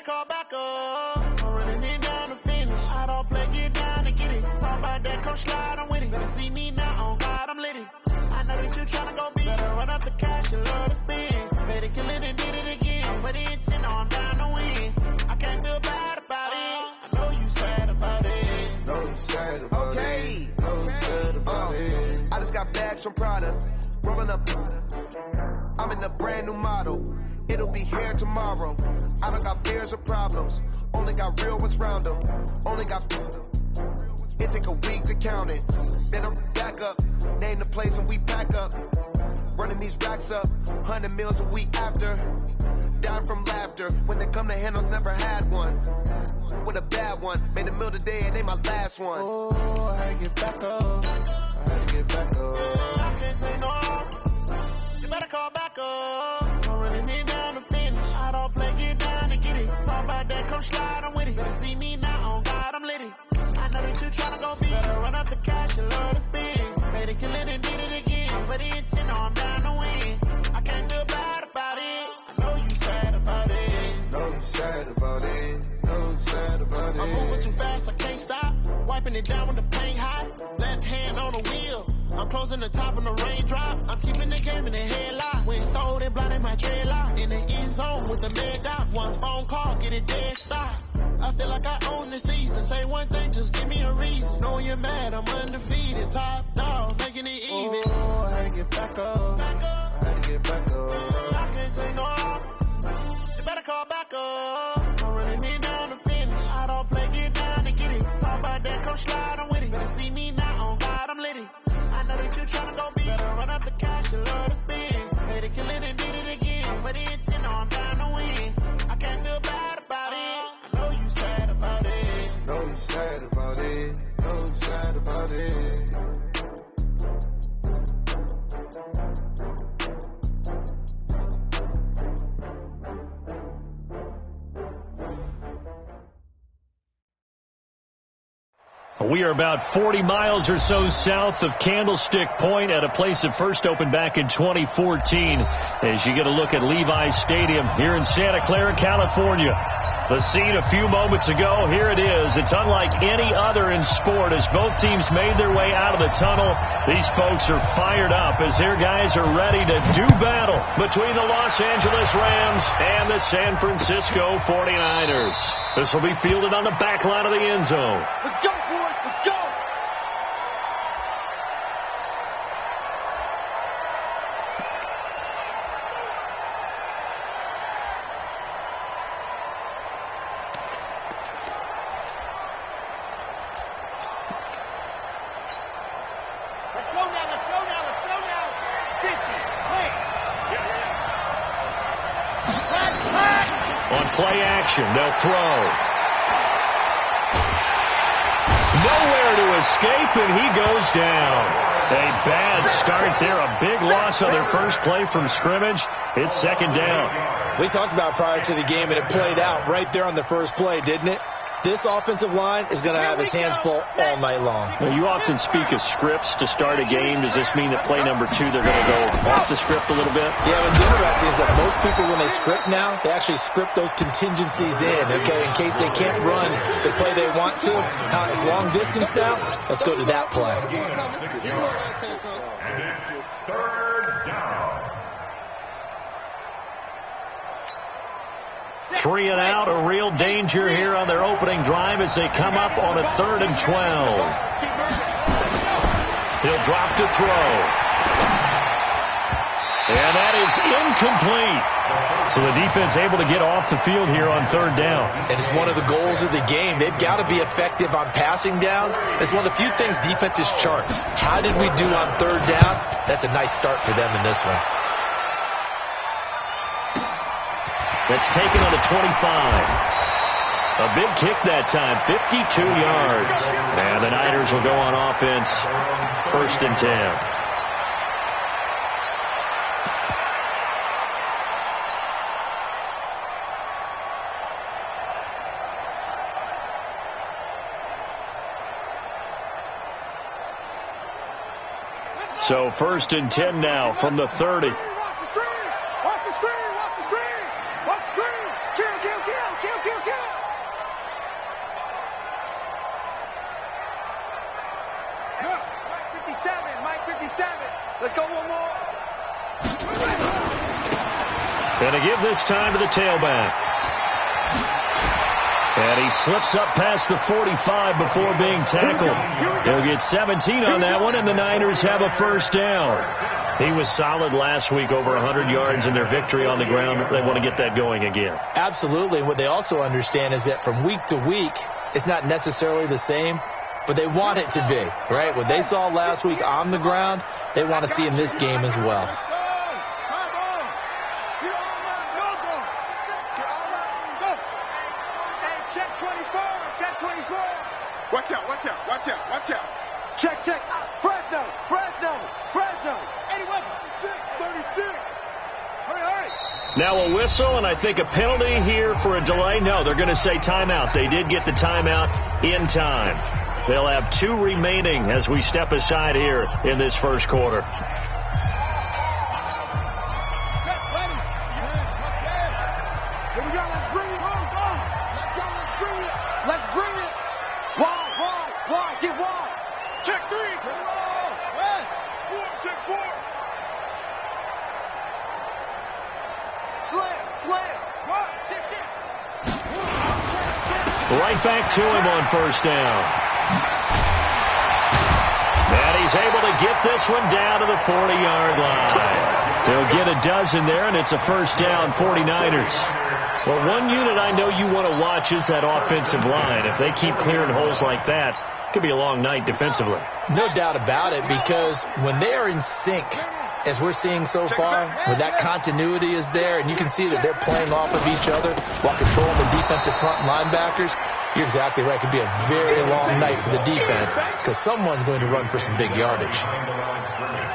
call back up. I'm running it down to finish. I don't play, get down and get it. Talk about that, come slide, I'm with it. Better see me now, on God, I'm lit it. I know that you tryna go big. Better run up the cash, you love to spend. Better kill it and did it again. But the intent, no, I'm down to win. I can't feel bad about it. I know you sad about it. Know you sad about it. Know you sad about it. I just got bags from Prada. Rolling up. I'm in a brand new model. It'll be here tomorrow. I don't got fears or problems. Only got real ones round them. Only got. It take a week to count it. Then I'm back up. Name the place and we pack up. Running these racks up. 100 meals a week after. Dying from laughter. When they come to handles, never had one. With a bad one. Made a meal today and they my last one. Oh, I had to get back up. I had to get back up. I can't take no. You better call back up. I'm running it down to finish. I don't play, get down and get it. Talk about that, come slide, I'm with it. Better see me now, on God, I'm lit it. I know that you tryna go big. Better run up the cash, you love to spend. Better kill it and did it again. But the intent, no, I'm down to win. I can't feel bad about it. I know you sad about it. Know you sad about it. Know you sad about it. I'm moving too fast, I can't stop. Wiping it down with the paint hot. Left hand on the wheel. I'm closing the top on the raindrop. I'm keeping the game in the headlock. When throwed and blinded my dreadlock. In the end zone with the mad dot. One phone call, get it dead stop. I feel like I own the season. Say one thing, just give me a reason. Knowing you're mad, I'm undefeated. Top dog, making it even. Oh, I had to get back up. I had to get back up. I can't take no. You better call back up. I'm running it down to finish. I don't play, get down and get it. Talk about that, come slide, I'm with it. Better see me now, on God, I'm lit it. I know that you tryna go big. Better run up the cash, you love to spend. Better kill it and did it again. But the intent, no, I'm down to win. I can't feel bad about it. I know you sad about it. Know you sad about it. Know you sad about it. We are about 40 miles or so south of Candlestick Point at a place that first opened back in 2014 as you get a look at Levi's Stadium here in Santa Clara, California. The scene a few moments ago, here it is. It's unlike any other in sport as both teams made their way out of the tunnel. These folks are fired up as their guys are ready to do battle between the Los Angeles Rams and the San Francisco 49ers. This will be fielded on the back line of the end zone. Let's go, boys. Let's go. Let's go now. Let's go now. Let's go now. 50. Play. On play action, they'll throw. Nowhere to escape, and he goes down. A bad start there. A big loss on their first play from scrimmage. It's second down. We talked about prior to the game, and it played out right there on the first play, didn't it? This offensive line is going to have his hands full all night long. Now, you often speak of scripts to start a game. Does this mean that play number 2, they're going to go off the script a little bit? Yeah, what's interesting is that most people, when they script now, they actually script those contingencies in, okay, in case they can't run the play they want to. It's long distance now. Let's go to that play. And it's third down. 3 and out, a real danger here on their opening drive as they come up on a 3rd and 12. He'll drop to throw. And that is incomplete. So the defense able to get off the field here on 3rd down. And it's one of the goals of the game. They've got to be effective on passing downs. It's one of the few things defenses chart. How did we do on 3rd down? That's a nice start for them in this one. That's taken on the 25. A big kick that time, 52 yards. And the Niners will go on offense, 1st and 10. So 1st and 10 now from the 30. Watch the screen. Watch the screen. Watch the screen. Watch the screen. Kill. Let's go one more. And to give this time to the tailback. And he slips up past the 45 before being tackled. He'll get 17 on that one, and the Niners have a first down. He was solid last week, over 100 yards in their victory on the ground. They want to get that going again. Absolutely. What they also understand is that from week to week, it's not necessarily the same, but they want it to be, right? What they saw last week on the ground, they want to see in this game as well. Watch out, watch out, watch out, watch out. Check. Fresno. 81, 36. Hurry. Now a whistle, and I think a penalty here for a delay. No, they're going to say timeout. They did get the timeout in time. They'll have 2 remaining as we step aside here in this first quarter. Here we go. Let's bring it home. Go. Let's bring it. Wide. Get wide. Check 3. Get wide. West. 4. Check 4. Slam. What? Shift. Right back to him on first down. And he's able to get this one down to the 40-yard line. They'll get a dozen there, and it's a first down, 49ers. Well, one unit I know you want to watch is that offensive line. If they keep clearing holes like that, it could be a long night defensively. No doubt about it, because when they are in sync, as we're seeing so far, when that continuity is there, and you can see that they're playing off of each other while controlling the defensive front linebackers, you're exactly right. It could be a very long night for the defense because someone's going to run for some big yardage.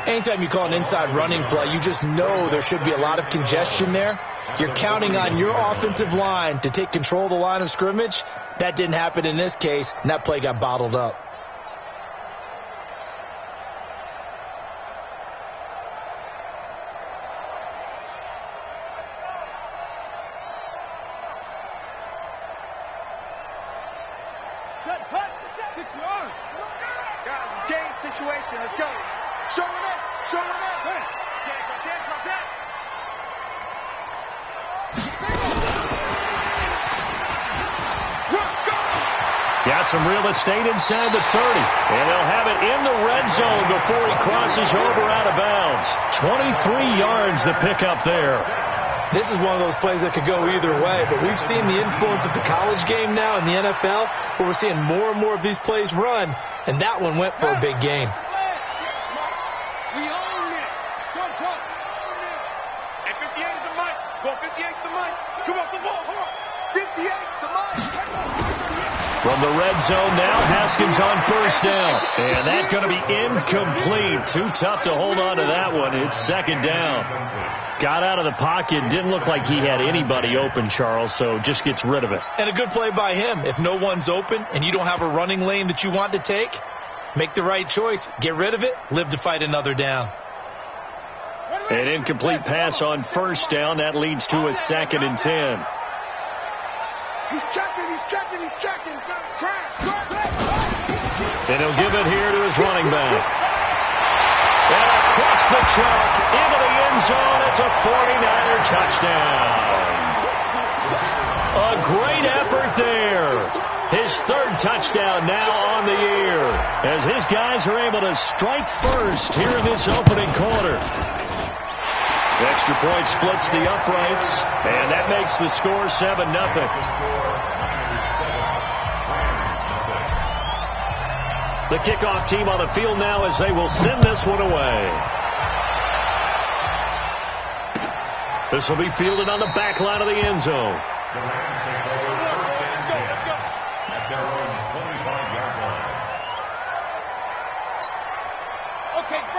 Anytime you call an inside running play, you just know there should be a lot of congestion there. You're counting on your offensive line to take control of the line of scrimmage. That didn't happen in this case, and that play got bottled up. Set, punt. 6 yards. Guys, it's game situation. Let's go. Showing up. Hey. Jack. Got some real estate inside the 30. And they'll have it in the red zone before he crosses over out of bounds. 23 yards the pickup there. This is one of those plays that could go either way, but we've seen the influence of the college game now in the NFL, where we're seeing more and more of these plays run, and that one went for a big gain. We own it. Talk. And 58's the mic. Well, 58's the mic. Come off the ball. 58's the mic. From the red zone now, Haskins on first down. And that's going to be incomplete. Too tough to hold on to that one. It's second down. Got out of the pocket. Didn't look like he had anybody open, Charles, so just gets rid of it. And a good play by him. If no one's open and you don't have a running lane that you want to take, make the right choice. Get rid of it. Live to fight another down. An incomplete pass on first down. That leads to a 2nd and 10. He's checking. Crash. And he'll give it here to his running back. And across the chalk into the end zone. It's a 49er touchdown. A great effort there. His 3rd touchdown now on the year as his guys are able to strike first here in this opening quarter. The extra point splits the uprights, and that makes the score 7-0. The kickoff team on the field now as they will send this one away. This will be fielded on the back line of the end zone.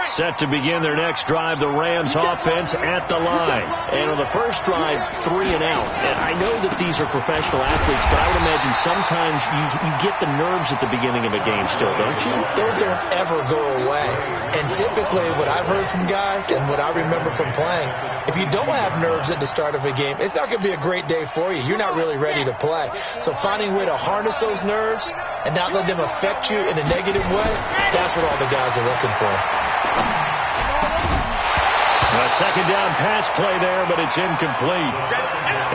Set to begin their next drive, the Rams offense at the line. And on the first drive, 3 and out. And I know that these are professional athletes, but I would imagine sometimes you get the nerves at the beginning of a game still, don't you? Those don't ever go away. And typically what I've heard from guys and what I remember from playing, if you don't have nerves at the start of a game, it's not going to be a great day for you. You're not really ready to play. So finding a way to harness those nerves and not let them affect you in a negative way, that's what all the guys are looking for. A second down pass play there, but it's incomplete.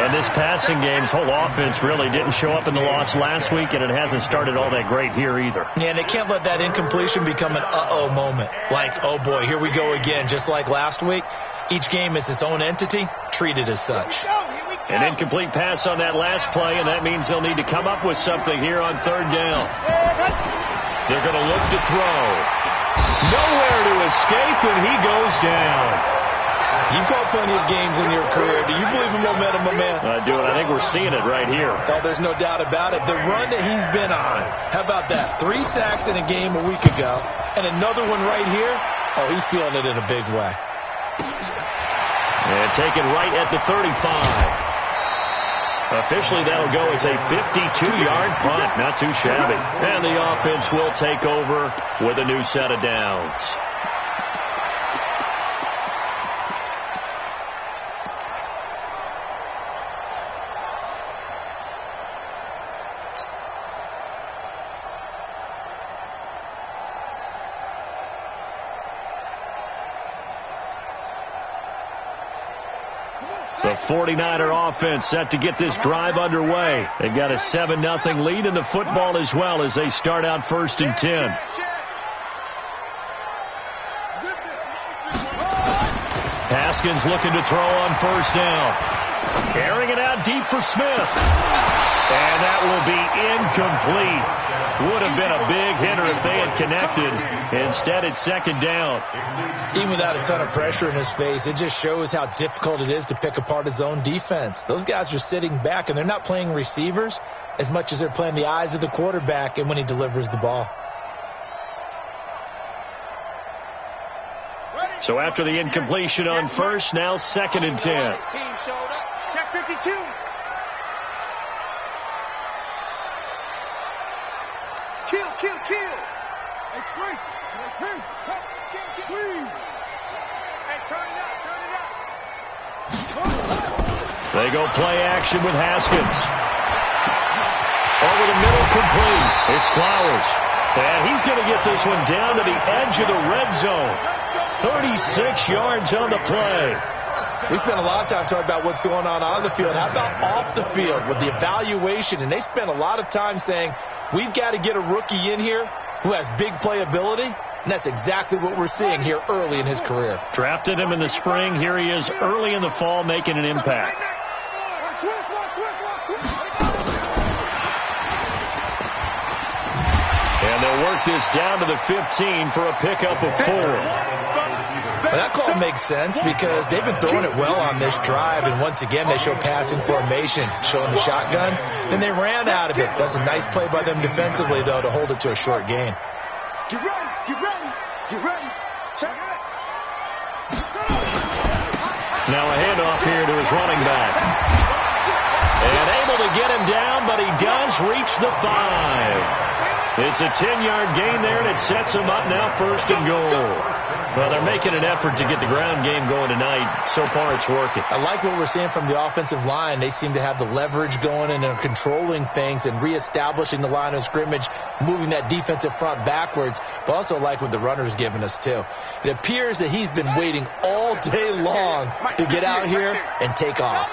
And this passing game's whole offense really didn't show up in the loss last week, and it hasn't started all that great here either. Yeah, and they can't let that incompletion become an uh-oh moment. Like, oh boy, here we go again, just like last week. Each game is its own entity, treated as such. An incomplete pass on that last play, and that means they'll need to come up with something here on third down. They're going to look to throw. Nowhere to escape, and he goes down. You've called plenty of games in your career. Do you believe in momentum, my man? I do, and I think we're seeing it right here. Oh, there's no doubt about it. The run that he's been on, how about that? 3 sacks in a game a week ago, and another one right here. Oh, he's feeling it in a big way. And taken right at the 35. Officially, that'll go as a 52-yard punt. Not too shabby. And the offense will take over with a new set of downs. The 49er offense set to get this drive underway. They've got a 7-0 lead in the football as well as they start out 1st and 10. Haskins looking to throw on 1st down. Airing it out deep for Smith. And that will be incomplete. Would have been a big hitter if they had connected. Instead, it's 2nd down. Even without a ton of pressure in his face, it just shows how difficult it is to pick apart his own defense. Those guys are sitting back, and they're not playing receivers as much as they're playing the eyes of the quarterback and when he delivers the ball. So after the incompletion on 1st, now 2nd and 10. Check 52. Kill. Hey, Spring. Hey, turn it up. They go play action with Haskins. Over the middle, complete. It's Flowers. And he's going to get this one down to the edge of the red zone. 36 yards on the play. We spent a lot of time talking about what's going on the field. How about off the field with the evaluation? And they spent a lot of time saying, we've got to get a rookie in here who has big playability. And that's exactly what we're seeing here early in his career. Drafted him in the spring. Here he is early in the fall making an impact. And they'll work this down to the 15 for a pickup of 4. Well, that call makes sense because they've been throwing it well on this drive, and once again they show passing formation, showing the shotgun. Then they ran out of it. That's a nice play by them defensively, though, to hold it to a short gain. Get ready. Check it. Now a handoff here to his running back. And able to get him down, but he does reach the 5. It's a 10-yard gain there, and it sets him up now 1st and goal. Well, they're making an effort to get the ground game going tonight. So far, it's working. I like what we're seeing from the offensive line. They seem to have the leverage going, and they're controlling things and reestablishing the line of scrimmage, moving that defensive front backwards, but also like what the runner's giving us, too. It appears that he's been waiting all day long to get out here and take off.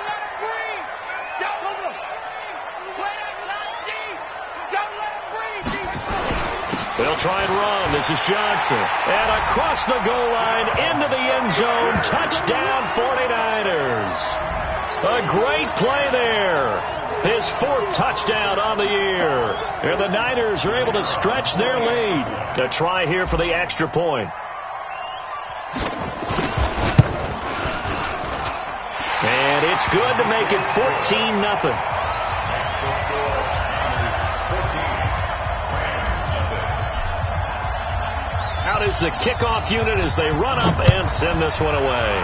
They'll try and run. This is Johnson. And across the goal line into the end zone. Touchdown 49ers. A great play there. His 4th touchdown on the year. And the Niners are able to stretch their lead. To try here for the extra point. And it's good to make it 14-0. Out is the kickoff unit as they run up and send this one away.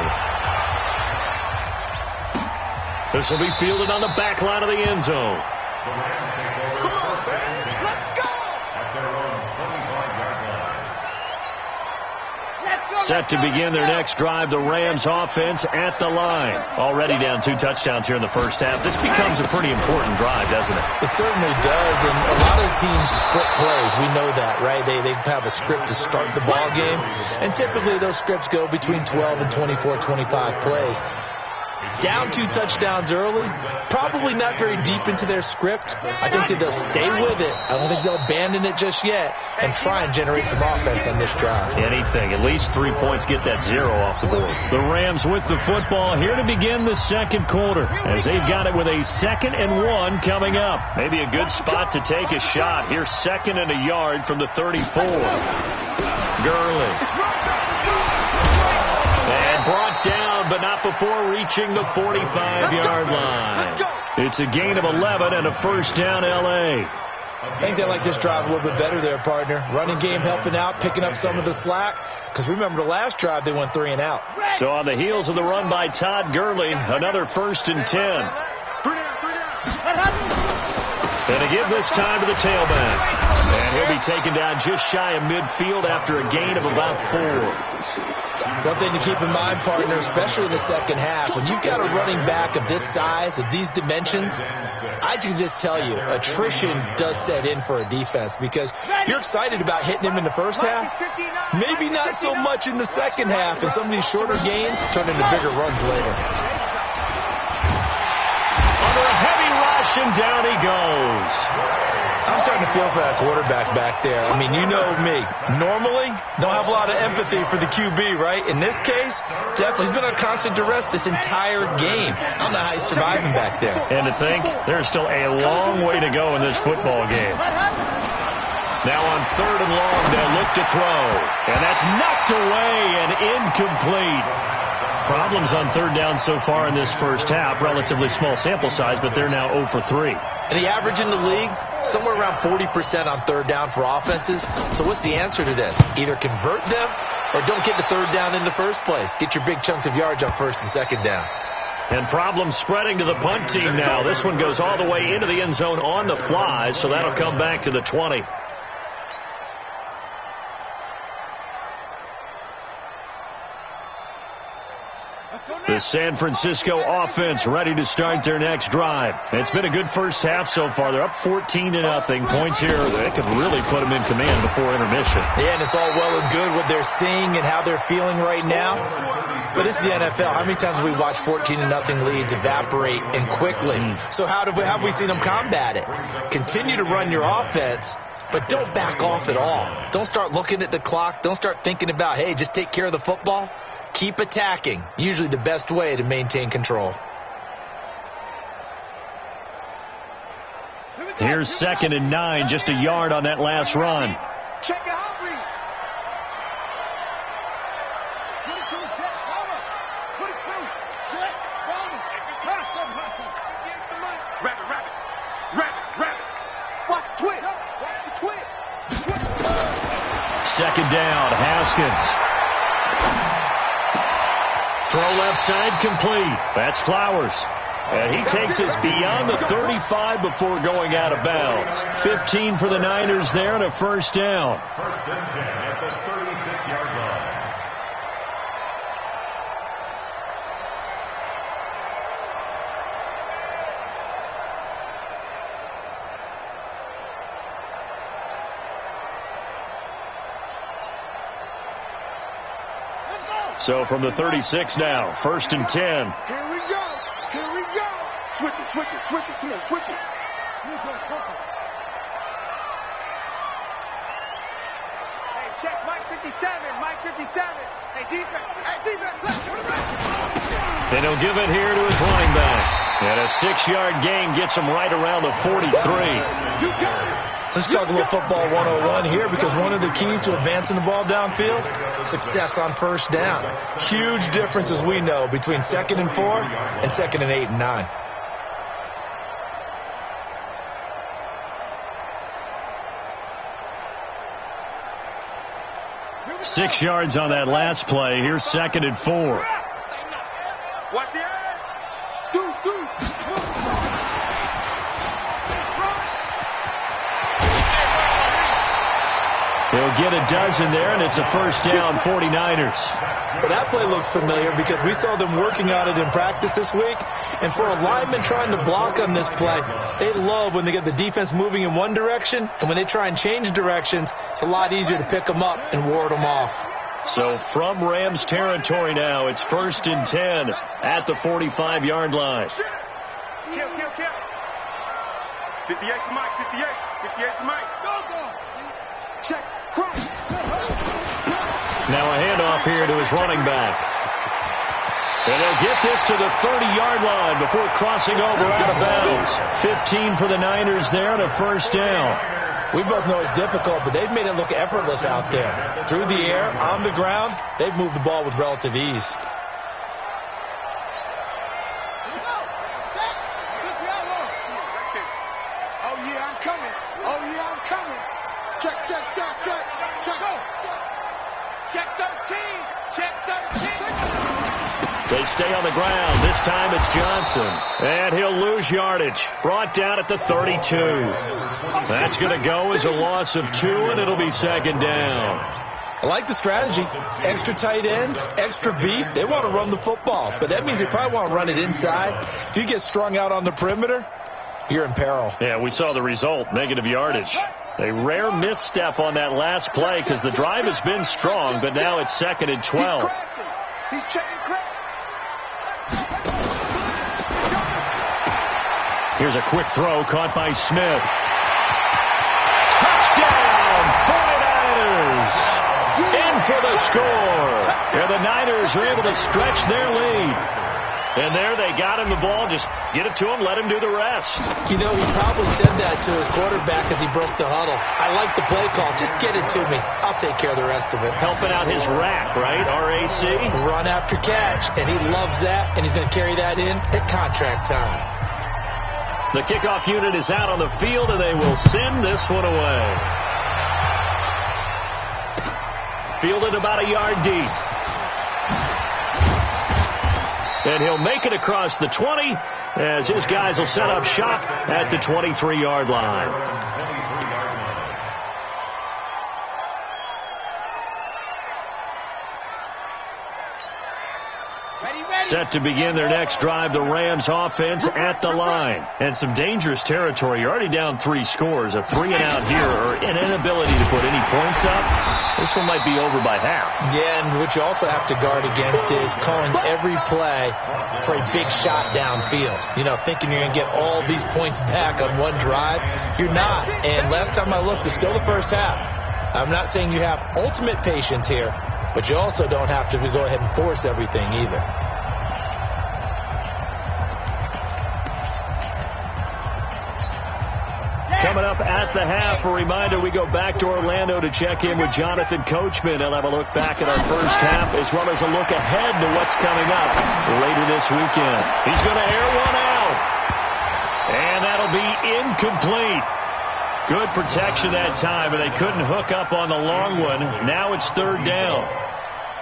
This will be fielded on the back line of the end zone. Come on, man. Let's go. Set to begin their next drive, the Rams offense at the line. Already down 2 touchdowns here in the first half. This becomes a pretty important drive, doesn't it? It certainly does, and a lot of teams script plays. We know that, right? They have a script to start the ball game, and typically those scripts go between 12 and 24, 25 plays. Down 2 touchdowns early, probably not very deep into their script. I think that they'll stay with it. I don't think they'll abandon it just yet and try and generate some offense on this drive. Anything. At least 3 points, get that 0 off the board. The Rams with the football here to begin the second quarter as they've got it with a 2nd and 1 coming up. Maybe a good spot to take a shot. Here's 2nd and a yard from the 34. Gurley. And brought down, but not before reaching the 45-yard line. It's a gain of 11 and a first down, L.A. I think they like this drive a little bit better there, partner. Running game helping out, picking up some of the slack. Because remember the last drive, they went 3 and out. So on the heels of the run by Todd Gurley, another 1st and 10. And to give this time to the tailback. And he'll be taken down just shy of midfield after a gain of about 4. One thing to keep in mind, partner, especially in the second half, when you've got a running back of this size, of these dimensions, I can just tell you, attrition does set in for a defense because you're excited about hitting him in the first half. Maybe not so much in the second half, and some of these shorter gains turn into bigger runs later. Under a heavy rush, and down he goes. I'm starting to feel for that quarterback back there. I mean, you know me. Normally, don't have a lot of empathy for the QB, right? In this case, definitely. He's been on constant duress this entire game. I don't know how he's surviving back there. And to think, there's still a long way to go in this football game. Now on 3rd and long, they'll look to throw. And that's knocked away and incomplete. Problems on 3rd down so far in this first half. Relatively small sample size, but they're now 0 for 3. And the average in the league, somewhere around 40% on 3rd down for offenses. So what's the answer to this? Either convert them or don't get the 3rd down in the first place. Get your big chunks of yards on 1st and 2nd down. And problems spreading to the punt team now. This one goes all the way into the end zone on the fly, so that'll come back to the 20. The San Francisco offense ready to start their next drive. It's been a good first half so far. They're up 14-0. Points here that could really put them in command before intermission. Yeah, and it's all well and good what they're seeing and how they're feeling right now. But this is the NFL. How many times have we watched 14-0 leads evaporate and quickly? So how have we seen them combat it? Continue to run your offense, but don't back off at all. Don't start looking at the clock. Don't start thinking about, hey, just take care of the football. Keep attacking. Usually the best way to maintain control. Here's 2nd and 9, just a yard on that last run. Check your hot read. 22, jet, Palmer. 22, jet, Palmer. Hustle. Rapid. Watch the twist. Second down, Haskins. Throw left side complete. That's Flowers. And he takes us beyond the 35 before going out of bounds. 15 for the Niners there and a first down. 1st and 10 at the 36-yard line. So from the 36 now, 1st and 10. Here we go. Switch it. Come on, switch it. Hey, check Mike 57. Hey, defense. They don't give it here to his running back. And a 6-yard gain gets him right around the 43. You got it. Let's talk a little football 101 here because one of the keys to advancing the ball downfield, success on 1st down. Huge difference, as we know, between 2nd and 4 and 2nd and 8 and 9. Six yards on that last play. Here's 2nd and 4. Watch the eye. Deuce. They'll will get a dozen there, and it's a first down, 49ers. Well, that play looks familiar because we saw them working on it in practice this week. And for a lineman trying to block on this play, they love when they get the defense moving in one direction. And when they try and change directions, it's a lot easier to pick them up and ward them off. So from Rams territory now, it's 1st and 10 at the 45-yard line. Kill. 58 to Mike, 58 to Mike. Go. Check, cross. Now a handoff here to his running back. And they'll get this to the 30-yard line before crossing over out of bounds. 15 for the Niners there and a first down. We both know it's difficult, but they've made it look effortless out there. Through the air, on the ground, they've moved the ball with relative ease. Oh, yeah, I'm coming. Check. Go. Check 13. They stay on the ground. This time it's Johnson. And he'll lose yardage. Brought down at the 32. That's going to go as a loss of 2, and it'll be second down. I like the strategy. Extra tight ends, extra beef. They want to run the football, but that means they probably want to run it inside. If you get strung out on the perimeter, you're in peril. Yeah, we saw the result, negative yardage. A rare misstep on that last play because the drive has been strong, but now it's 2nd and 12. He's checking crack. Here's a quick throw caught by Smith. Touchdown, 49ers! In for the score. And the Niners are able to stretch their lead. And there they got him the ball. Just get it to him, let him do the rest. You know, he probably said that to his quarterback as he broke the huddle. I like the play call. Just get it to me. I'll take care of the rest of it. Helping out his rack, right? RAC? Run after catch. And he loves that, and he's going to carry that in at contract time. The kickoff unit is out on the field, and they will send this one away. Fielded about a yard deep. And he'll make it across the 20 as his guys will set up shop at the 23-yard line. Set to begin their next drive, the Rams offense at the line. And some dangerous territory. You're already down 3 scores. A 3-and-out here or an inability to put any points up. This one might be over by half. Yeah, and what you also have to guard against is calling every play for a big shot downfield. You know, thinking you're going to get all these points back on one drive. You're not. And last time I looked, it's still the first half. I'm not saying you have ultimate patience here, but you also don't have to go ahead and force everything either. Coming up at the half, a reminder, we go back to Orlando to check in with Jonathan Coachman. He'll have a look back at our first half as well as a look ahead to what's coming up later this weekend. He's going to air one out. And that'll be incomplete. Good protection that time, but they couldn't hook up on the long one. Now it's 3rd down.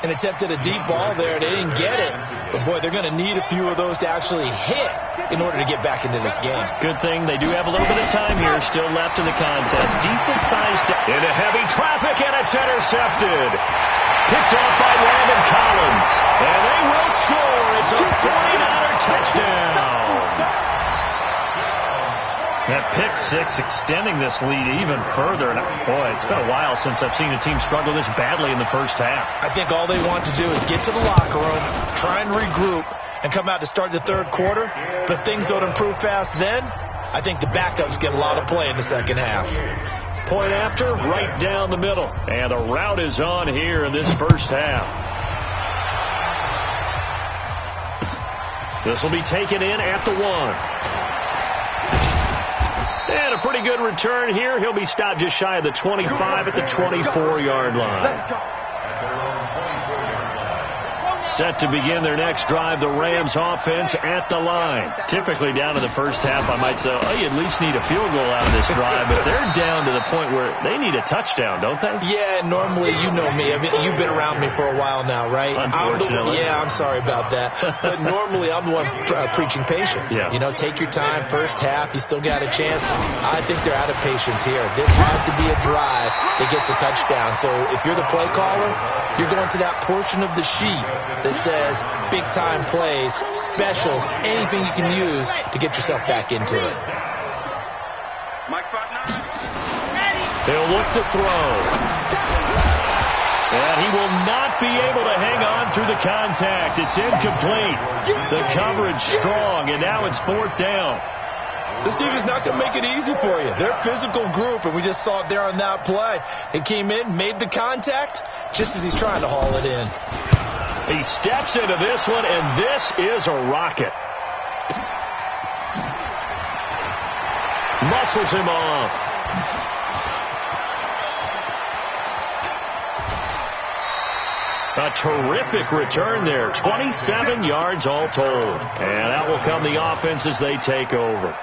And attempted a deep ball there. They didn't get it. But, boy, they're going to need a few of those to actually hit in order to get back into this game. Good thing they do have a little bit of time here still left in the contest. Decent sized into heavy traffic, and it's intercepted. Picked off by Landon Collins. And they will score. It's a 49er touchdown. That pick 6 extending this lead even further. And boy, it's been a while since I've seen a team struggle this badly in the first half. I think all they want to do is get to the locker room, try and regroup, and come out to start the 3rd quarter. But if things don't improve fast then, I think the backups get a lot of play in the second half. Point after, right down the middle. And the route is on here in this first half. This will be taken in at the 1. And a pretty good return here. He'll be stopped just shy of the 25 at the 24-yard line. Set to begin their next drive, the Rams offense at the line. Typically down in the first half, I might say, oh, you at least need a field goal out of this drive, but they're down to the point where they need a touchdown, don't they? Yeah, normally, you know me. I mean, you've been around me for a while now, right? Unfortunately. I'm sorry about that. But normally, I'm the one preaching patience. Yeah. You know, take your time, first half, you still got a chance. I think they're out of patience here. This has to be a drive that gets a touchdown. So if you're the play caller, you're going to that portion of the sheet that says big-time plays, specials, anything you can use to get yourself back into it. They'll look to throw. And he will not be able to hang on through the contact. It's incomplete. The coverage strong, and now it's 4th down. This defense is not going to make it easy for you. They're a physical group, and we just saw it there on that play. He came in, made the contact, just as he's trying to haul it in. He steps into this one, and this is a rocket. Muscles him off. A terrific return there. 27 yards all told. And out will come the offense as they take over.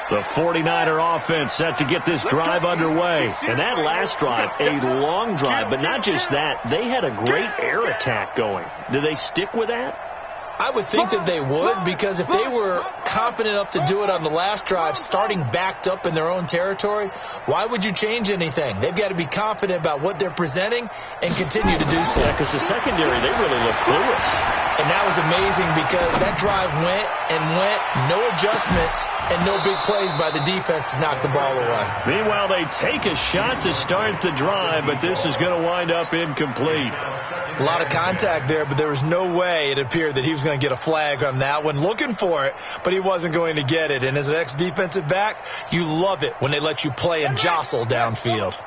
The 49er offense set to get this drive underway. And that last drive, a long drive, but not just that. They had a great air attack going. Do they stick with that? I would think that they would, because if they were confident enough to do it on the last drive, starting backed up in their own territory, why would you change anything? They've got to be confident about what they're presenting and continue to do so. Yeah, because the secondary, they really look clueless. And that was amazing because that drive went and went, no adjustments, and no big plays by the defense to knock the ball away. Meanwhile, they take a shot to start the drive, but this is going to wind up incomplete. A lot of contact there, but there was no way it appeared that he was going to get a flag on that one. Looking for it, but he wasn't going to get it. And as an ex-defensive back, you love it when they let you play and jostle downfield.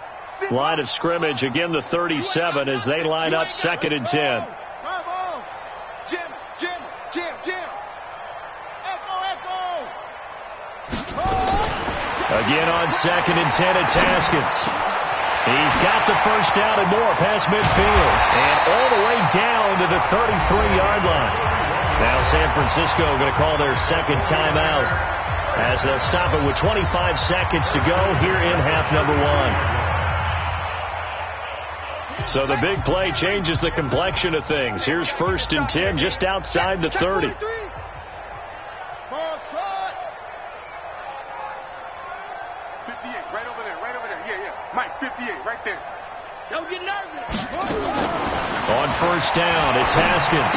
Line of scrimmage, again the 37 as they line up 2nd and 10. Again on 2nd and 10, it's Haskins. He's got the first down and more past midfield. And all the way down to the 33-yard line. Now San Francisco going to call their second timeout as they'll stop it with 25 seconds to go here in half number 1. So the big play changes the complexion of things. Here's 1st and 10 just outside the 30. Mike, 58, right there. Don't get nervous. On 1st down, it's Haskins.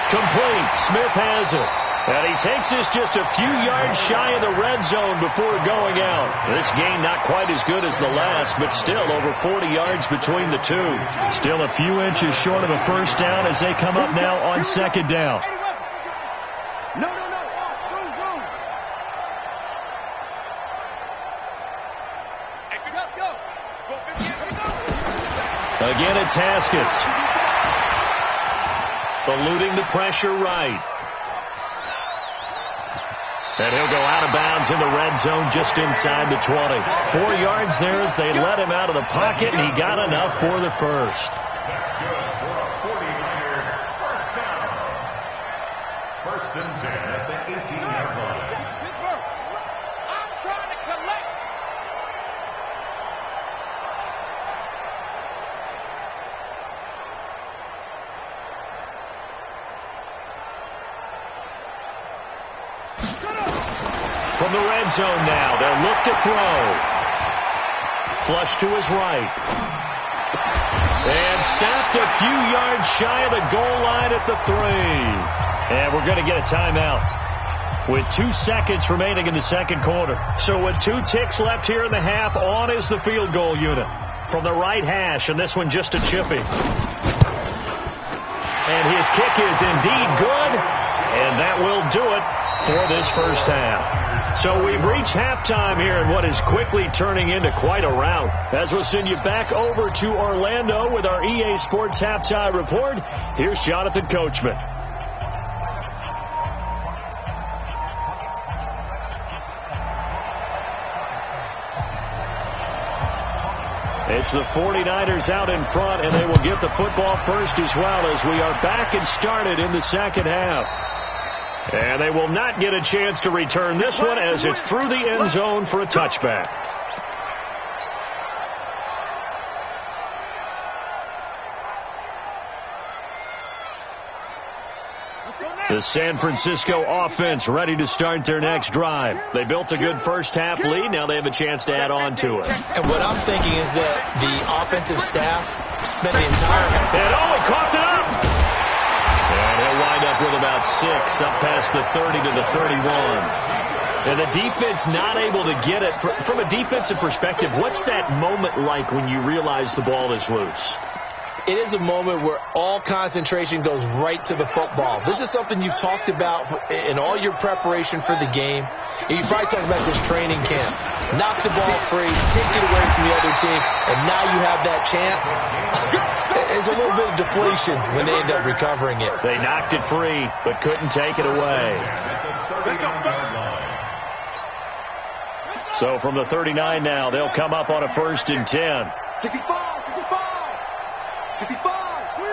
Complete. Smith has it. And he takes this just a few yards shy of the red zone before going out. This game not quite as good as the last, but still over 40 yards between the two. Still a few inches short of a 1st down as they come up now on 2nd down. No. Again, it's Haskins. Eluding the pressure right. And he'll go out of bounds in the red zone just inside the 20. 4 yards there as they let him out of the pocket, and he got enough for the first. That's good for a 49er first down. 1st and 10 at the 18-yard line. I'm trying to collect. From the red zone now, they'll look to throw. Flush to his right. And stopped a few yards shy of the goal line at the 3. And we're going to get a timeout with 2 seconds remaining in the 2nd quarter. So with 2 ticks left here in the half, on is the field goal unit. From the right hash, and this one just a chippy. And his kick is indeed good, and that will do it for this first half. So we've reached halftime here in what is quickly turning into quite a rout. As we'll send you back over to Orlando with our EA Sports Halftime Report, here's Jonathan Coachman. It's the 49ers out in front, and they will get the football first as well as we are back and started in the second half. And they will not get a chance to return this one as it's through the end zone for a touchback. The San Francisco offense ready to start their next drive. They built a good first-half lead. Now they have a chance to add on to it. And what I'm thinking is that the offensive staff spent the entire half. And he coughed it up. And he'll wind up with about 6 up past the 30 to the 31. And the defense not able to get it. From a defensive perspective, what's that moment like when you realize the ball is loose? It is a moment where all concentration goes right to the football. This is something you've talked about in all your preparation for the game. And you probably talked about this training camp. Knock the ball free, take it away from the other team, and now you have that chance. There's a little bit of deflation when they end up recovering it. They knocked it free, but couldn't take it away. So from the 39 now, they'll come up on a 1st and 10. 65. 65, 3,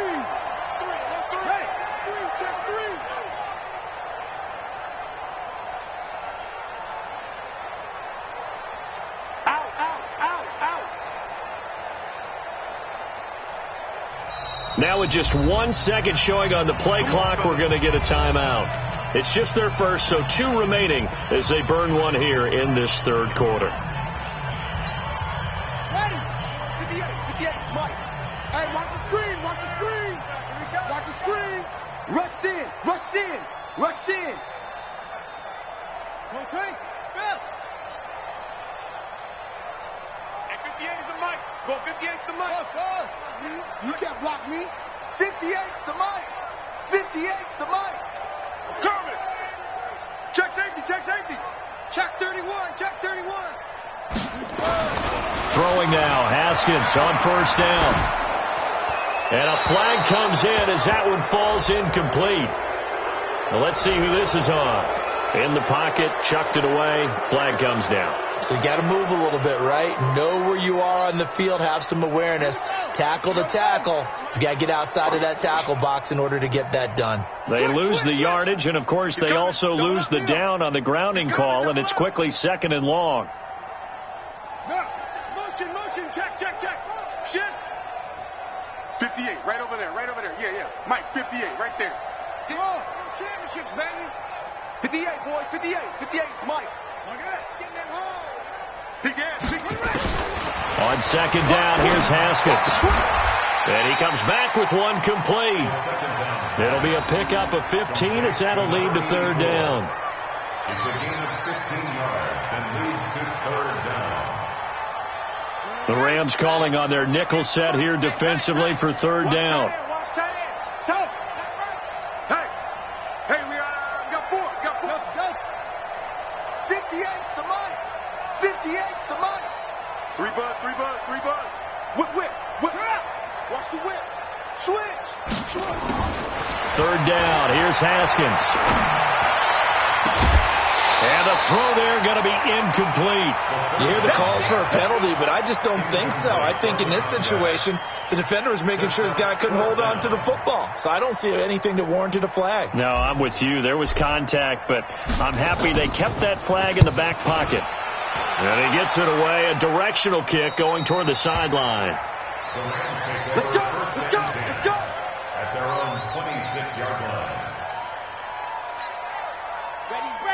check 3. Out. Now with just 1 second showing on the play clock, we're going to get a timeout. It's just their first, so 2 remaining as they burn one here in this third quarter. Ready? 58, Mike. Hey, watch the screen. Watch the screen. Rush in. Go tank. Spell. Hey, 58's the Mike. Go 58's the Mike. You can't block me. 58's the Mike. 58's the Mike. Kermit. Check safety. Check 31. Throwing now, Haskins on 1st down. And a flag comes in as that one falls incomplete. Well, let's see who this is on. In the pocket, chucked it away, flag comes down. So you got to move a little bit, right? Know where you are on the field, have some awareness. Tackle to tackle. You got to get outside of that tackle box in order to get that done. They lose the yardage, and of course they also lose the down on the grounding call, and it's quickly 2nd and long. Motion, check. Shift. 58, right over there. Yeah. Mike, 58, right there. Come on, championships, baby. 58, boys, 58, Mike. Okay, getting them holes. Big ass. On 2nd down, here's Haskins. And he comes back with one complete. It'll be a pickup of 15 as that'll lead to 3rd down. It's a gain of 15 yards and leads to 3rd down. The Rams calling on their nickel set here defensively for 3rd down. Watch tight end. Hey, we got 4. Go. 58's the Mike. 58's the Mike. 3 buzz. Whip. Watch the whip. Switch. 3rd down. Here's Haskins. And the throw there going to be incomplete. You hear the calls for a penalty, but I just don't think so. I think in this situation, the defender was making sure his guy couldn't hold on to the football. So I don't see anything that warranted a flag. No, I'm with you. There was contact, but I'm happy they kept that flag in the back pocket. And he gets it away. A directional kick going toward the sideline. Let's go. At their own 26-yard line.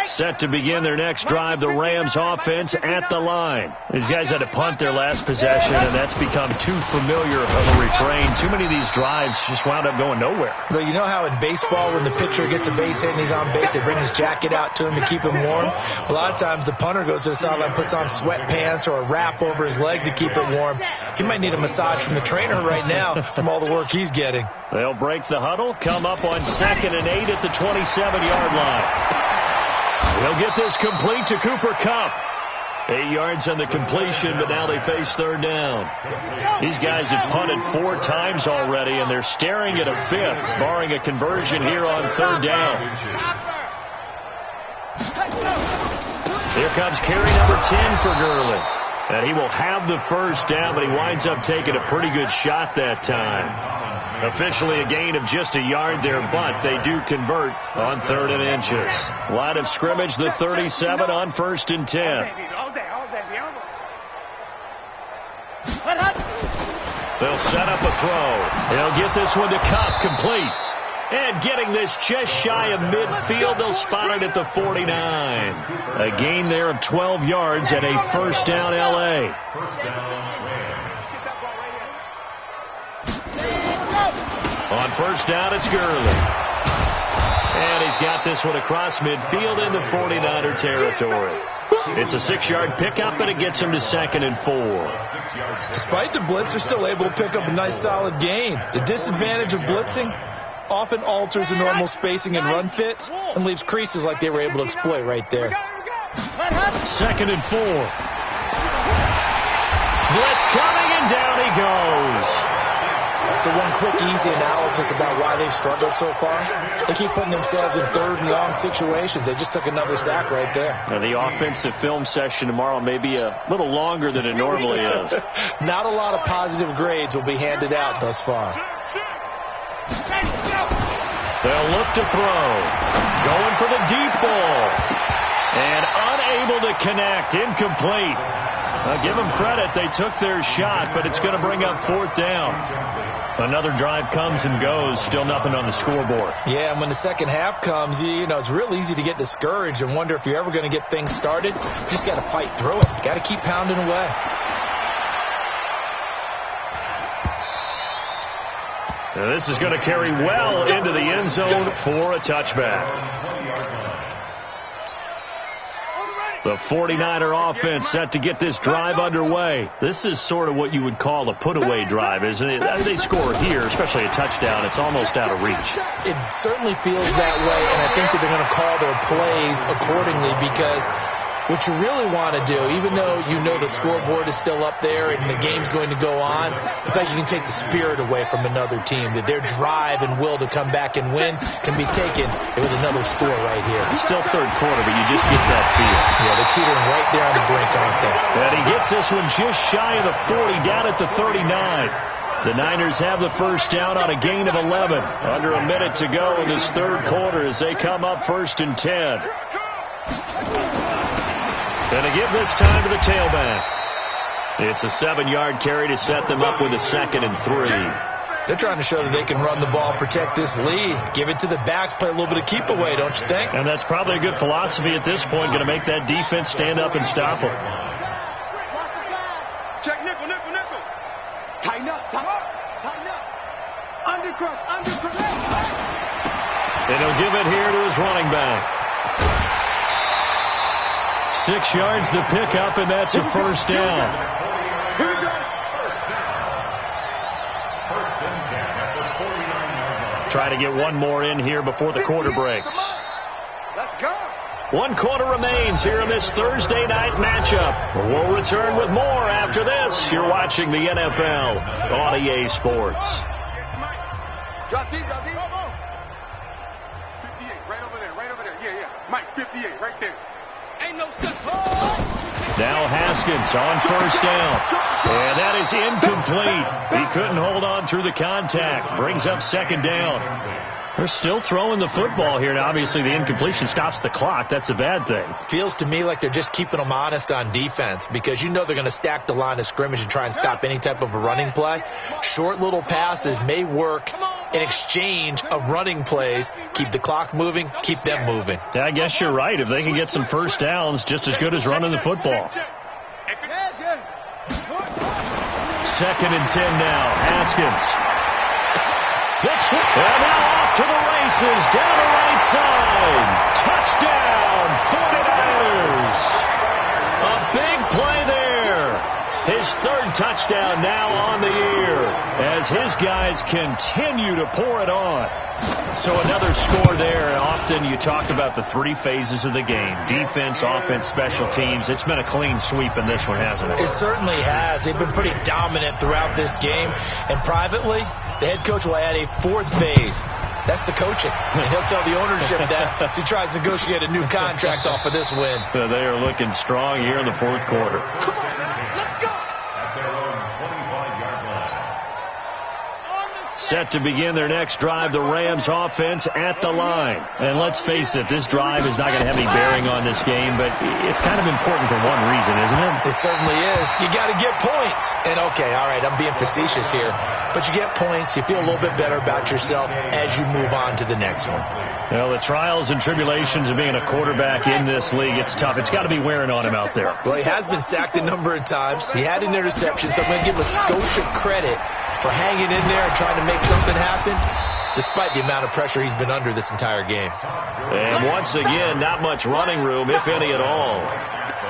Set to begin their next drive, the Rams offense at the line. These guys had to punt their last possession, and that's become too familiar of a refrain. Too many of these drives just wound up going nowhere. But you know how in baseball, when the pitcher gets a base hit and he's on base, they bring his jacket out to him to keep him warm? A lot of times the punter goes to the sideline, puts on sweatpants or a wrap over his leg to keep it warm. He might need a massage from the trainer right now from all the work he's getting. They'll break the huddle, come up on 2nd and 8 at the 27-yard line. They'll get this complete to Cooper Kupp. 8 yards on the completion, but now they face 3rd down. These guys have punted 4 times already, and they're staring at a 5th, barring a conversion here on 3rd down. Here comes carry number 10 for Gurley. And he will have the first down, but he winds up taking a pretty good shot that time. Officially a gain of just a yard there, but they do convert on 3rd and inches. Line of scrimmage, the 37 on 1st and 10. They'll set up a throw. They'll get this one to Kupp, complete. And getting this just shy of midfield, they'll spot it at the 49. A gain there of 12 yards and a first down L.A. On first down, it's Gurley. And he's got this one across midfield into 49er territory. It's a 6-yard pickup, and it gets him to 2nd and 4. Despite the blitz, they're still able to pick up a nice solid gain. The disadvantage of blitzing often alters the normal spacing and run fits and leaves creases like they were able to exploit right there. 2nd and 4. Blitz coming, and down he goes. That's the one quick, easy analysis about why they've struggled so far. They keep putting themselves in 3rd and long situations. They just took another sack right there. Now, the offensive film session tomorrow may be a little longer than it normally is. Not a lot of positive grades will be handed out thus far. They'll look to throw. Going for the deep ball. And unable to connect. Incomplete. I'll give them credit. They took their shot, but it's going to bring up 4th down. Another drive comes and goes. Still nothing on the scoreboard. Yeah, and when the second half comes, you know, it's real easy to get discouraged and wonder if you're ever going to get things started. You just got to fight through it. Got to keep pounding away. Now this is going to carry well into the end zone for a touchback. The 49er offense set to get this drive underway. This is sort of what you would call a put-away drive, isn't it? They score here, especially a touchdown. It's almost out of reach. It certainly feels that way, and I think that they're going to call their plays accordingly because what you really want to do, even though you know the scoreboard is still up there and the game's going to go on, in fact, you can take the spirit away from another team, that their drive and will to come back and win can be taken with another score right here. It's still 3rd quarter, but you just get that feel. Yeah, they're teetering right there on the brink, aren't they? And he gets this one just shy of the 40, down at the 39. The Niners have the first down on a gain of 11. Under a minute to go in this 3rd quarter as they come up 1st and 10. Going to give this time to the tailback. It's a 7-yard carry to set them up with a 2nd and 3. They're trying to show that they can run the ball and protect this lead. Give it to the backs, play a little bit of keep away, don't you think? And that's probably a good philosophy at this point, going to make that defense stand up and stop them. Check nickel, nickel, nickel. Tighten up, tighten up, tighten up. Undercrush, undercrush. And he'll give it here to his running back. 6 yards the pickup, and that's a first down. Here we go. First and 10 at the 49-yard line. Try to get one more in here before the quarter breaks. Let's go. 1 quarter remains here in this Thursday night matchup. We'll return with more after this. You're watching the NFL on EA Sports. Drop deep, drop deep. 58, right over there, right over there. Yeah, yeah. Mike, 58, right there. Ain't no sense. Now Haskins on first down. And that is incomplete. He couldn't hold on through the contact. Brings up 2nd down. They're still throwing the football here. Now, obviously, the incompletion stops the clock. That's a bad thing. Feels to me like they're just keeping them honest on defense because you know they're going to stack the line of scrimmage and try and stop any type of a running play. Short little passes may work in exchange of running plays. Keep the clock moving, keep them moving. I guess you're right. If they can get some first downs, just as good as running the football. 2nd and 10 now. Haskins. And now off to the races, down the right side. Touchdown, 49ers. A big play there. His 3rd touchdown now on the year as his guys continue to pour it on. So another score there. Often you talk about the 3 phases of the game. Defense, offense, special teams. It's been a clean sweep in this one, hasn't it? It certainly has. They've been pretty dominant throughout this game. And privately, the head coach will add a 4th phase. That's the coaching. And he'll tell the ownership that as he tries to negotiate a new contract off of this win. They are looking strong here in the fourth quarter. Come on, let's go. At their own 25-yard line. Set to begin their next drive, the Rams offense at the line. And let's face it, this drive is not going to have any bearing on this game, but it's kind of important for one reason, isn't it? It certainly is. You got to get points. And, okay, all right, I'm being facetious here. But you get points. You feel a little bit better about yourself as you move on to the next one. Well, the trials and tribulations of being a quarterback in this league, it's tough. It's got to be wearing on him out there. Well, he has been sacked a number of times. He had an interception, so I'm going to give him a skosh of credit for hanging in there and trying to make something happen, despite the amount of pressure he's been under this entire game. And once again, not much running room, if any at all.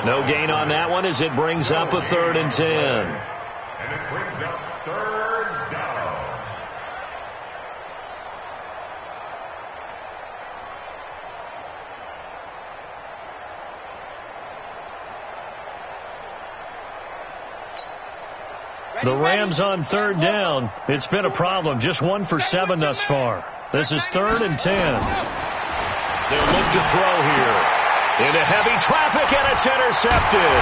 No gain on that one as it brings up a 3rd and 10. And it brings up 3rd down. The Rams on 3rd down. It's been a problem. Just 1 for 7 thus far. This is 3rd and 10. They'll look to throw here. Into heavy traffic, and it's intercepted.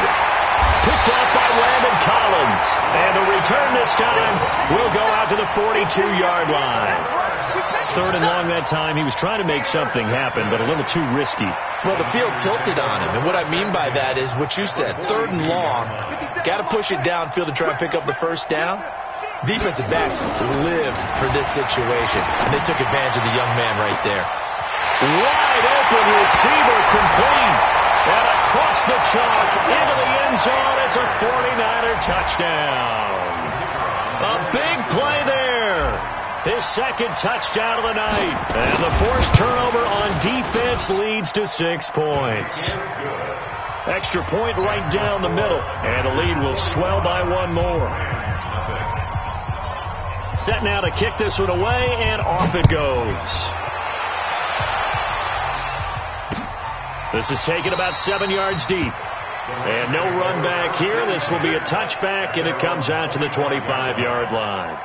Picked off by Landon Collins. And the return this time will go out to the 42-yard line. 3rd and long that time. He was trying to make something happen, but a little too risky. Well, the field tilted on him. And what I mean by that is what you said. 3rd and long. Got to push it downfield to try and pick up the first down. Defensive backs live for this situation. And they took advantage of the young man right there. Wide open receiver complete. And across the chalk into the end zone. It's a 49er touchdown. A big play there. His 2nd touchdown of the night. And the forced turnover on defense leads to 6 points. Extra point right down the middle. And the lead will swell by 1 more. Set now to kick this one away, and off it goes. This is taken about 7 yards deep. And no run back here. This will be a touchback, and it comes out to the 25-yard line.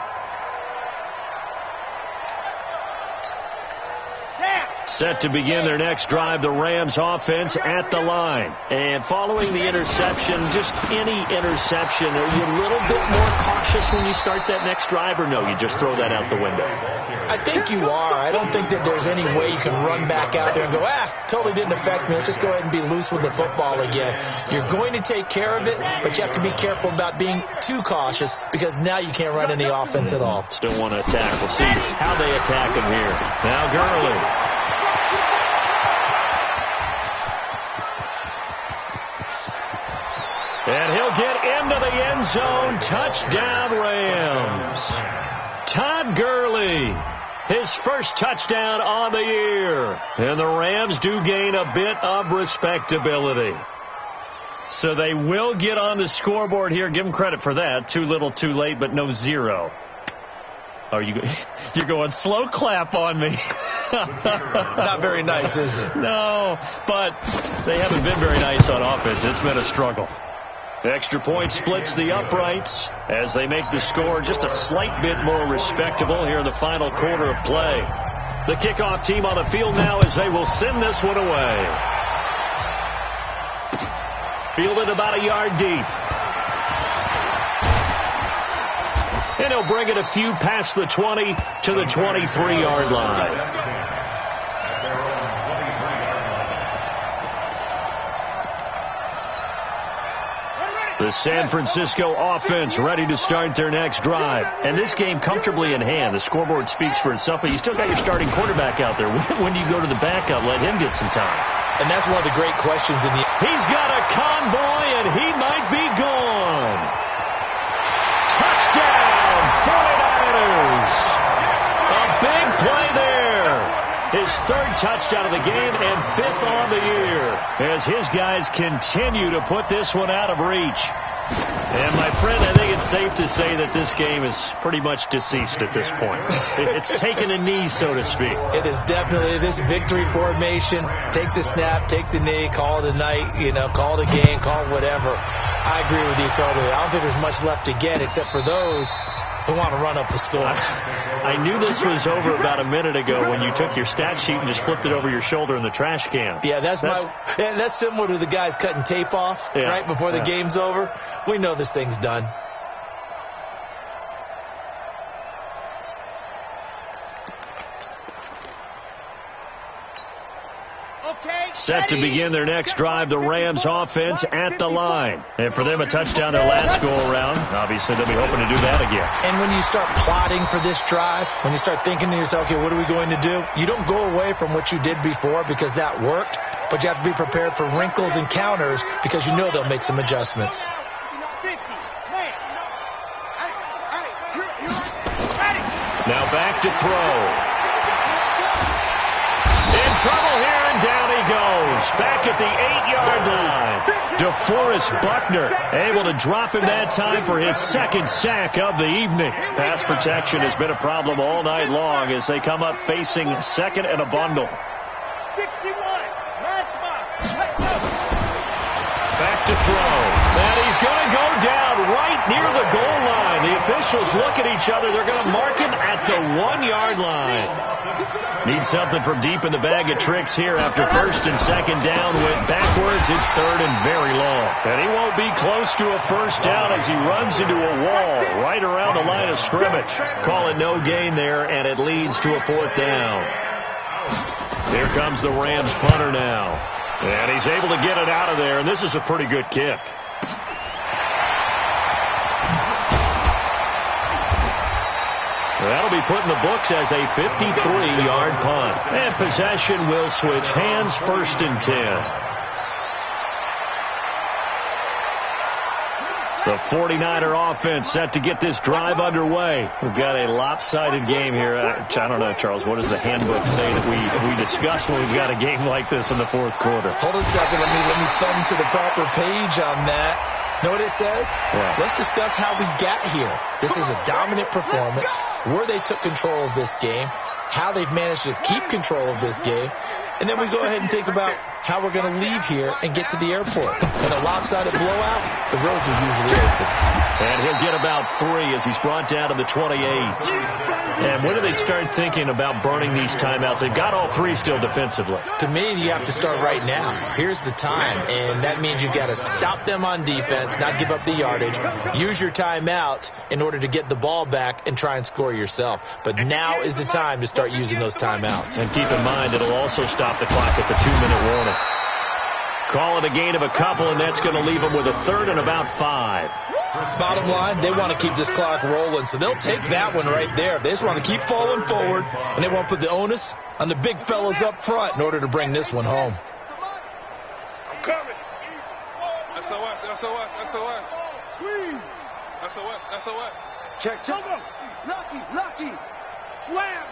Set to begin their next drive, the Rams offense at the line. And following the interception, just any interception, are you a little bit more cautious when you start that next drive, or no, you just throw that out the window? I think you are. I don't think that there's any way you can run back out there and go, totally didn't affect me. Let's just go ahead and be loose with the football again. You're going to take care of it, but you have to be careful about being too cautious because now you can't run any offense at all. Still want to attack. We'll see how they attack him here. Now Gurley. And he'll get into the end zone. Touchdown, Rams. Todd Gurley, his first touchdown on the year. And the Rams do gain a bit of respectability. So they will get on the scoreboard here. Give them credit for that. Too little, too late, but no 0. Are you're going slow clap on me. Not very nice, is it? No, but they haven't been very nice on offense. It's been a struggle. Extra point splits the uprights as they make the score just a slight bit more respectable here in the final quarter of play. The kickoff team on the field now as they will send this one away. Fielded about a yard deep. And he'll bring it a few past the 20 to the 23-yard line. The San Francisco offense ready to start their next drive. And this game comfortably in hand. The scoreboard speaks for itself, but you still got your starting quarterback out there. When do you go to the backup? Let him get some time. And that's one of the great questions in the... He's got a convoy, and he might be gone. Touchdown, 49ers. A big play there. His 3rd touchdown of the game and 5th on the year as his guys continue to put this one out of reach. And, my friend, I think it's safe to say that this game is pretty much deceased at this point. It's taken a knee, so to speak. It is definitely this victory formation. Take the snap, take the knee, call it a night, call it a game, call it whatever. I agree with you totally. I don't think there's much left to get except for those They want to run up the score. I knew this was over about a minute ago when you took your stat sheet and just flipped it over your shoulder in the trash can. Yeah, that's similar to the guys cutting tape off right before the game's over. We know this thing's done. Set to begin their next drive, the Rams offense at the line. And for them, a touchdown their last go-around. Obviously, they'll be hoping to do that again. And when you start plotting for this drive, when you start thinking to yourself, okay, what are we going to do? You don't go away from what you did before because that worked, but you have to be prepared for wrinkles and counters because you know they'll make some adjustments. Now back to throw. In trouble here, and down he goes. Back at the 8-yard line. DeForest Buckner able to drop him that time for his second sack of the evening. Pass protection has been a problem all night long as they come up facing second and a bundle. 61. Matchbox. Back to throw. And he's going to go down right near the goal line. The officials look at each other. They're going to mark him at the 1-yard line. Need something from deep in the bag of tricks here after first and second down. Went backwards. It's third and very long. And he won't be close to a first down as he runs into a wall right around the line of scrimmage. Call it no gain there, and it leads to a fourth down. Here comes the Rams punter now. And he's able to get it out of there, and this is a pretty good kick. That'll be put in the books as a 53-yard punt. And possession will switch hands, first and 10. The 49er offense set to get this drive underway. We've got a lopsided game here. I don't know, Charles, what does the handbook say that we discuss when we've got a game like this in the fourth quarter? Hold on a second. Let me thumb to the proper page on that. Know what it says? Yeah. Let's discuss how we got here. This is a dominant performance, where they took control of this game, how they've managed to keep control of this game, and then we go ahead and think about how we're going to leave here and get to the airport. In a lopsided blowout, the roads are usually open. And he'll get about 3 as he's brought down to the 28. And when do they start thinking about burning these timeouts? They've got all 3 still defensively. To me, you have to start right now. Here's the time, and that means you've got to stop them on defense, not give up the yardage, use your timeouts in order to get the ball back and try and score yourself. But now is the time to start using those timeouts. And keep in mind, it'll also stop the clock at the 2-minute warning. Call it a gain of a couple, and that's going to leave them with a third and about 5. Bottom line, they want to keep this clock rolling, so they'll take that one right there. They just want to keep falling forward, and they want to put the onus on the big fellas up front in order to bring this one home. I'm coming. SOS, SOS, SOS. Squeeze. SOS, SOS. Check. Lucky. Slam.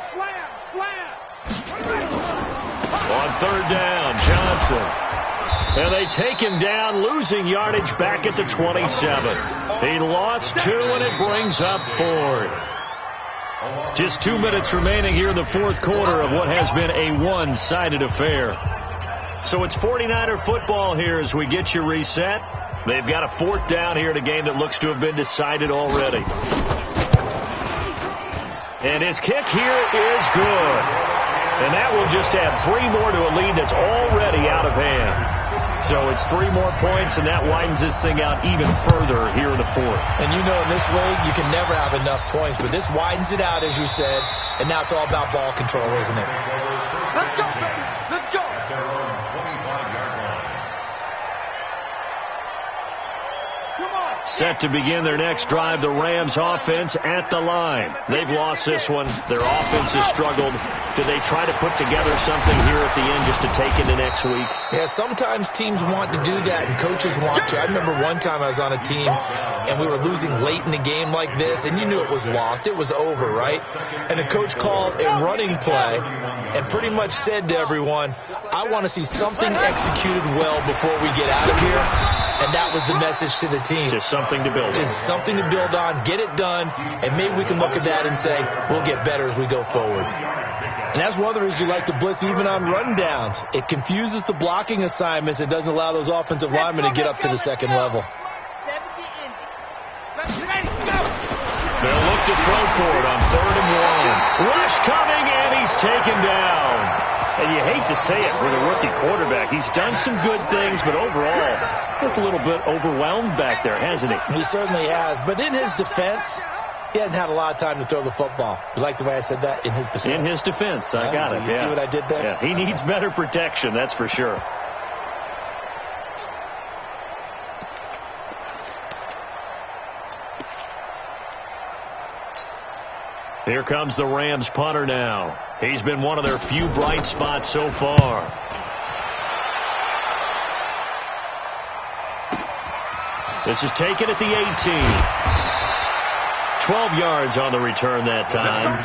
On third down, Johnson. And they take him down, losing yardage back at the 27. He lost 2, and it brings up 4th. Just 2 minutes remaining here in the fourth quarter of what has been a one-sided affair. So it's 49er football here as we get you reset. They've got a fourth down here in a game that looks to have been decided already. And his kick here is good. And that will just add 3 more to a lead that's already out of hand. So it's 3 more points, and that widens this thing out even further here in the fourth. And you know in this league, you can never have enough points, but this widens it out, as you said, and now it's all about ball control, isn't it? Let's go, baby. Let's go. Set to begin their next drive, the Rams offense at the line. They've lost this one. Their offense has struggled. Do they try to put together something here at the end just to take into next week? Yeah, sometimes teams want to do that and coaches want to. I remember one time I was on a team and we were losing late in the game like this, and you knew it was lost. It was over, right? And the coach called a running play and pretty much said to everyone, I want to see something executed well before we get out of here. And that was the message to the team. Just something to build on. Just something to build on, get it done, and maybe we can look at that and say, we'll get better as we go forward. And that's one of the reasons you like to blitz even on rundowns. It confuses the blocking assignments. It doesn't allow those offensive linemen to get up to the second level. They'll look to throw for it on 3rd and 1. Rush coming, and he's taken down. And you hate to say it with a rookie quarterback. He's done some good things, but overall, looked a little bit overwhelmed back there, hasn't he? He certainly has. But in his defense, he hasn't had a lot of time to throw the football. You like the way I said that? In his defense. In his defense. I got it. You see what I did there? Yeah, he needs better protection, that's for sure. Here comes the Rams punter now. He's been one of their few bright spots so far. This is taken at the 18. 12 yards on the return that time.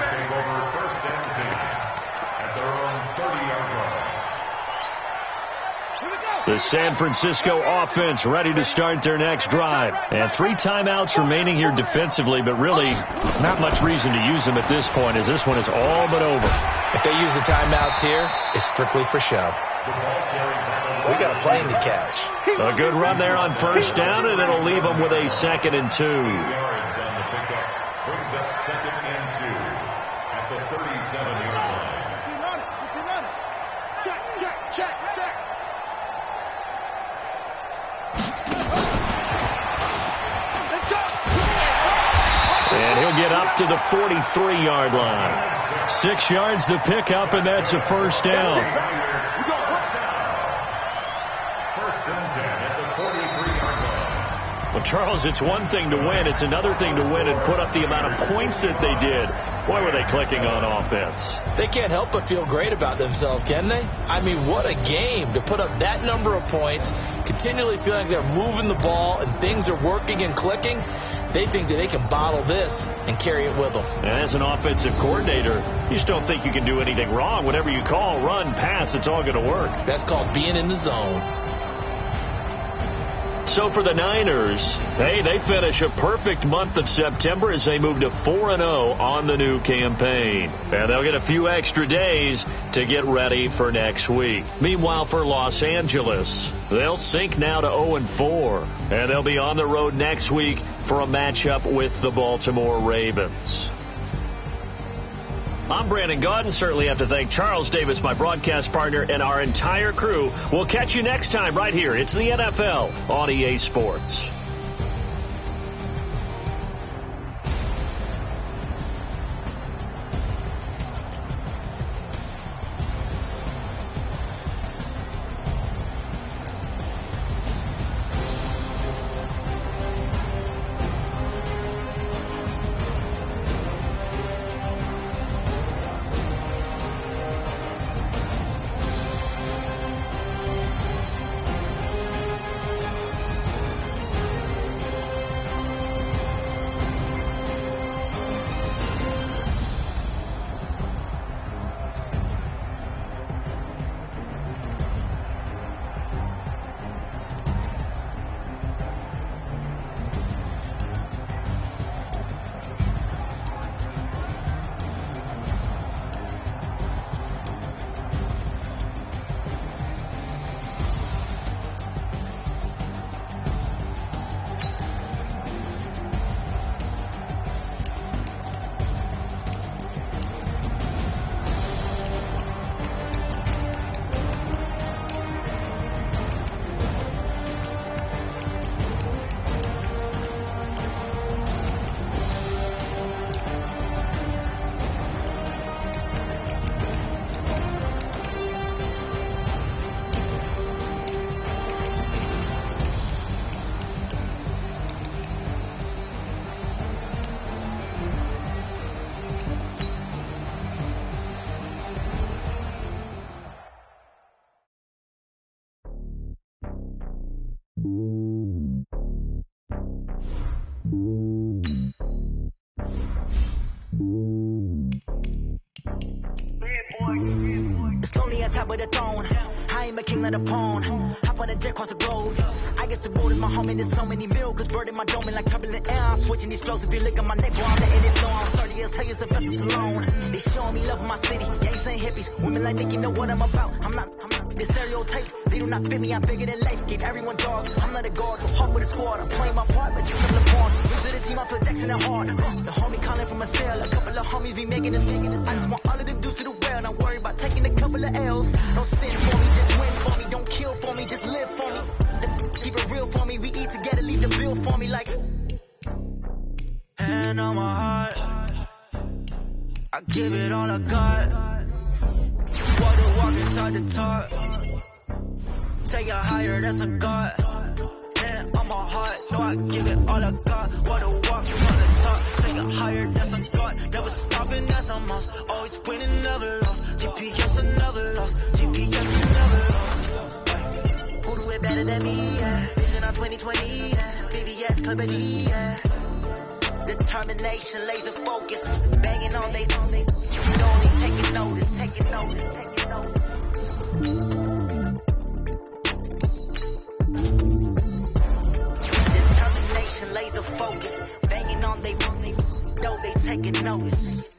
The San Francisco offense ready to start their next drive. And 3 timeouts remaining here defensively, but really not much reason to use them at this point, as this one is all but over. If they use the timeouts here, it's strictly for show. We got a plane to catch. A good run there on 1st down, and it'll leave them with a 2nd and 2. Yards on the pickup brings up 2nd and 2 at the 37-yard line. Check. And he'll get up to the 43-yard line. 6 yards the pickup, and that's a 1st down. 1st and 10 at the 43-yard line. Well, Charles, it's one thing to win. It's another thing to win and put up the amount of points that they did. Boy, were they clicking on offense. They can't help but feel great about themselves, can they? I mean, what a game to put up that number of points, continually feeling like they're moving the ball and things are working and clicking. They think that they can bottle this and carry it with them. And as an offensive coordinator, you just don't think you can do anything wrong. Whatever you call, run, pass, it's all going to work. That's called being in the zone. So for the Niners, hey, they finish a perfect month of September as they move to 4-0 on the new campaign. And they'll get a few extra days to get ready for next week. Meanwhile, for Los Angeles, they'll sink now to 0-4. And they'll be on the road next week for a matchup with the Baltimore Ravens. I'm Brandon Gaudin. Certainly have to thank Charles Davis, my broadcast partner, and our entire crew. We'll catch you next time right here. It's the NFL on EA Sports. It's lonely on top of the throne. I ain't a king of the pawn. Hop on a jet across the globe. I guess the road is my home and there's so many milkers birding my dome like turbulent air. I'm switching these flows. If you look at my neck, boy, I'm letting it flow. I'm 30 years, tell you it's a vessel alone. They showing me love in my city. Gangs ain't hippies. Women like Nicki know what I'm about. I'm not the stereotypes. They do not fit me. I'm bigger than life. Gave everyone dogs. I'm not a guard. So hard with a squad. I'm playing my part, but you feel the pawn. Lose to the team. I feel Jackson and hard. The homie calling from sell. A couple of homies be making it. I just want all of them dudes to the well. Not worry about taking a couple of L's. Don't sin for me, just win for me. Don't kill for me, just live for me. Keep it real for me. We eat together, leave the bill for me like. Hand on my heart, I give it all I got. Walk the walk and talk the talk. Take it higher, that's a God. Hand on my heart, no, I give it all I got. Walk the walk and talk the talk. Take it higher, that's a God. Never stopping, that's a must. Always winning, never lost. GPS, never lost. GPS, never lost. Who do it better than me? Yeah. Vision on 2020. Yeah. VVS, Clarity. Yeah. Determination, laser focus, banging on they, you know they taking notice. Determination, laser focus, banging on they, know they taking notice.